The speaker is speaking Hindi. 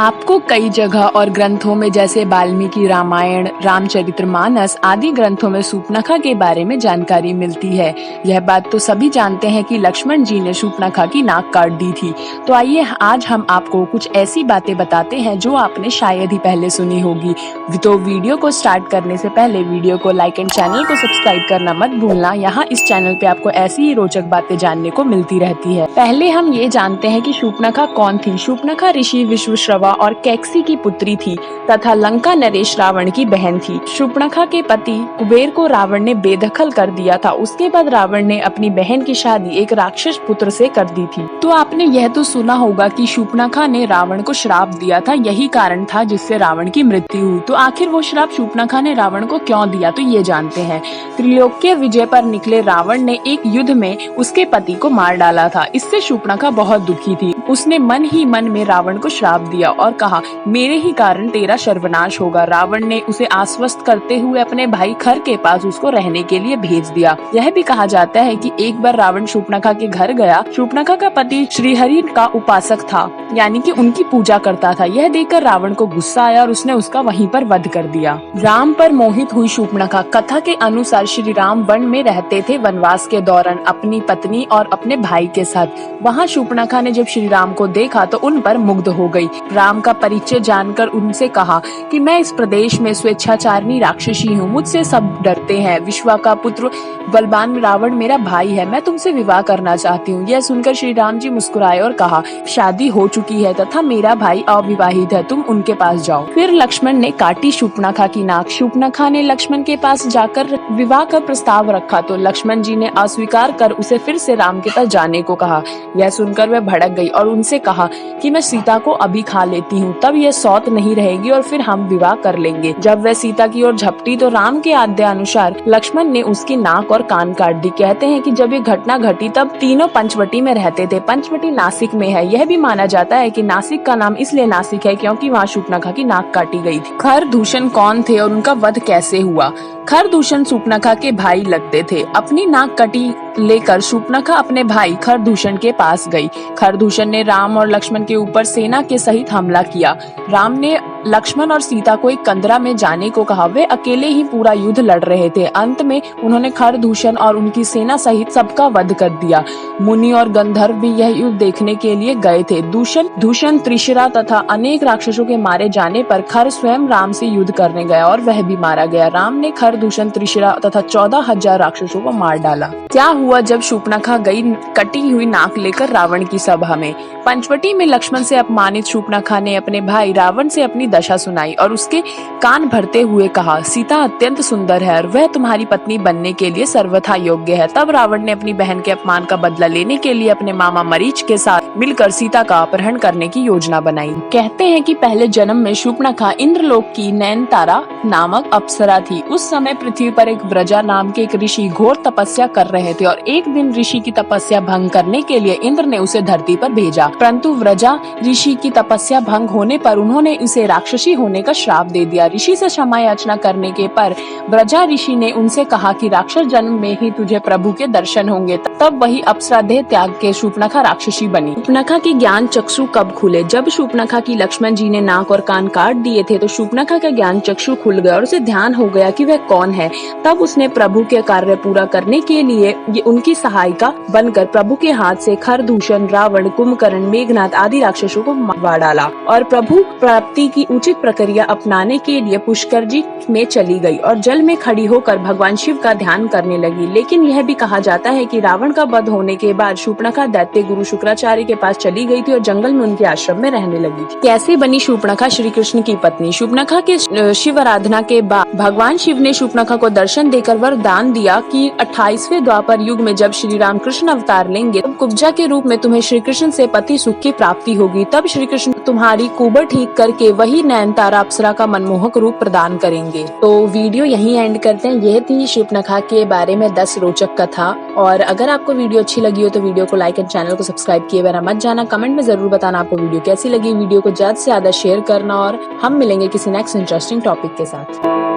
आपको कई जगह और ग्रंथों में जैसे वाल्मीकि रामायण, रामचरितमानस आदि ग्रंथों में शूर्पणखा के बारे में जानकारी मिलती है। यह बात तो सभी जानते हैं कि लक्ष्मण जी ने शूर्पणखा की नाक काट दी थी। तो आइए आज हम आपको कुछ ऐसी बातें बताते हैं जो आपने शायद ही पहले सुनी होगी। तो वीडियो को स्टार्ट करने से पहले वीडियो को लाइक एंड चैनल को सब्सक्राइब करना मत भूलना। यहाँ इस चैनल पे आपको ऐसी ही रोचक बातें जानने को मिलती रहती है। पहले हम ये जानते हैं कि शूर्पणखा कौन थी। शूर्पणखा ऋषि विश्वश्रवा और कैकसी की पुत्री थी तथा लंका नरेश रावण की बहन थी। शूर्पणखा के पति कुबेर को रावण ने बेदखल कर दिया था। उसके बाद रावण ने अपनी बहन की शादी एक राक्षस पुत्र से कर दी थी। तो आपने यह तो सुना होगा कि शूर्पणखा ने रावण को श्राप दिया था, यही कारण था जिससे रावण की मृत्यु हुई। तो आखिर वो श्राप शूर्पणखा ने रावण को क्यों दिया, तो ये जानते हैं। त्रिलोक्य विजय पर निकले रावण ने एक युद्ध में उसके पति को मार डाला था। इससे शूर्पणखा बहुत दुखी थी। उसने मन ही मन में रावण को श्राप दिया और कहा, मेरे ही कारण तेरा सर्वनाश होगा। रावण ने उसे आश्वस्त करते हुए अपने भाई खर के पास उसको रहने के लिए भेज दिया। यह भी कहा जाता है कि एक बार रावण शूर्पणखा के घर गया। शूर्पणखा का पति श्रीहरि का उपासक था, यानी कि उनकी पूजा करता था। यह देखकर रावण को गुस्सा आया और उसने उसका वहीं पर वध कर दिया। राम पर मोहित हुई शूर्पणखा। कथा के अनुसार श्री राम वन में रहते थे वनवास के दौरान अपनी पत्नी और अपने भाई के साथ। वहाँ शूर्पणखा ने जब श्री राम को देखा तो उन पर मुग्ध हो गई। राम का परिचय जानकर उनसे कहा कि मैं इस प्रदेश में स्वेच्छाचारिणी राक्षसी हूँ, मुझसे सब डरते हैं। विश्वा का पुत्र बलवान रावण मेरा भाई है, मैं तुमसे विवाह करना चाहती हूँ। यह सुनकर श्री राम जी मुस्कुराए और कहा, शादी हो चुकी है तथा मेरा भाई अविवाहित है, तुम उनके पास जाओ। फिर लक्ष्मण ने काटी शूर्पणखा की नाक। शूर्पणखा ने लक्ष्मण के पास जाकर विवाह का प्रस्ताव रखा तो लक्ष्मण जी ने अस्वीकार कर उसे फिर से राम के पास जाने को कहा। यह सुनकर वह भड़क गई और उनसे कहा कि मैं सीता को अभी खा लेती हूँ, तब यह सौत नहीं रहेगी और फिर हम विवाह कर लेंगे। जब वह सीता की ओर झपटी तो राम के आज्ञा अनुसार लक्ष्मण ने उसकी नाक और कान काट दी। कहते हैं कि जब ये घटना घटी तब तीनों पंचवटी में रहते थे। पंचवटी नासिक में है। यह भी माना जाता है कि नासिक का नाम इसलिए नासिक है क्योंकि वहाँ शूर्पणखा की नाक काटी गई थी। खरदूषण कौन थे और उनका वध कैसे हुआ। खरदूषण शूर्पणखा के भाई लगते थे। अपनी नाक कटी लेकर शूर्पणखा अपने भाई खरदूषण के पास गई। खरदूषण ने राम और लक्ष्मण के ऊपर सेना के सहित हमला किया। राम ने लक्ष्मण और सीता को एक कंदरा में जाने को कहा। वे अकेले ही पूरा युद्ध लड़ रहे थे। अंत में उन्होंने खरदूषण और उनकी सेना सहित सबका वध कर दिया। मुनि और गंधर्व भी यह युद्ध देखने के लिए गए थे। दूषण त्रिशिरा तथा अनेक राक्षसों के मारे जाने पर खर स्वयं राम से युद्ध करने गया और वह भी मारा गया। राम ने खरदूषण त्रिशिरा तथा 14,000 राक्षसों को मार डाला। क्या हुआ जब शूर्पणखा गई कटी हुई नाक लेकर रावण की सभा में। पंचवटी में लक्ष्मण से अपमानित शूर्पणखा ने अपने भाई रावण से अपनी दशा सुनाई और उसके कान भरते हुए कहा, सीता अत्यंत सुंदर है और वह तुम्हारी पत्नी बनने के लिए सर्वथा योग्य है। तब रावण ने अपनी बहन के अपमान का बदला लेने के लिए अपने मामा मरीच के साथ मिलकर सीता का अपहरण करने की योजना बनाई। कहते हैं कि पहले जन्म में शूर्पणखा इंद्रलोक की नयनतारा नामक अप्सरा थी। उस समय पृथ्वी पर एक व्रजा नाम के एक ऋषि घोर तपस्या कर रहे थे और एक दिन ऋषि की तपस्या भंग करने के लिए इंद्र ने उसे धरती पर भेजा। परंतु व्रजा ऋषि की तपस्या भंग होने पर उन्होंने इसे राक्षसी होने का श्राप दे दिया। ऋषि से क्षमा याचना करने के पर व्रजा ऋषि ने उनसे कहा कि राक्षस जन्म में ही तुझे प्रभु के दर्शन होंगे। तब वही अप्सरा देह त्याग के शूर्पणखा राक्षसी बनी। शूर्पणखा की ज्ञान चक्षु कब खुले। जब शूर्पणखा की लक्ष्मण जी ने नाक और कान काट दिए थे तो शूर्पणखा का ज्ञान चक्षु खुल गया और उसे ध्यान हो गया कि वह कौन है। तब उसने प्रभु के कार्य पूरा करने के लिए उनकी सहायिका बनकर प्रभु के हाथ से खरदूषण, रावण, कुंभकर्ण, मेघनाद आदि राक्षसों को मार डाला और प्रभु प्राप्ति की उचित प्रक्रिया अपनाने के लिए पुष्कर जी में चली गई और जल में खड़ी होकर भगवान शिव का ध्यान करने लगी। लेकिन यह भी कहा जाता है कि रावण का वध होने के बाद शूर्पणखा दैत्य गुरु शुक्राचार्य के पास चली गई थी और जंगल में उनके आश्रम में रहने लगी थी। कैसे बनी शूर्पणखा श्री कृष्ण की पत्नी। शूर्पणखा के शिव आराधना के बाद भगवान शिव ने शूर्पणखा को दर्शन देकर वरदान दिया कि 28वें द्वापर युग में जब श्री राम कृष्ण अवतार लेंगे तब कुब्जा के रूप में तुम्हें श्री कृष्ण से पति सुख की प्राप्ति होगी। तब श्री कृष्ण तुम्हारी कुबर ठीक करके वही नयनतारा अप्सरा का मनमोहक रूप प्रदान करेंगे। तो वीडियो यहीं एंड करते हैं। यह थी शूर्पणखा के बारे में 10 रोचक कथा। और अगर आपको वीडियो अच्छी लगी हो तो वीडियो को लाइक एंड चैनल को सब्सक्राइब किए बिना मत जाना। कमेंट में जरूर बताना आपको वीडियो कैसी लगी। वीडियो को ज्यादा से ज्यादा शेयर करना और हम मिलेंगे किसी नेक्स्ट इंटरेस्टिंग टॉपिक के साथ।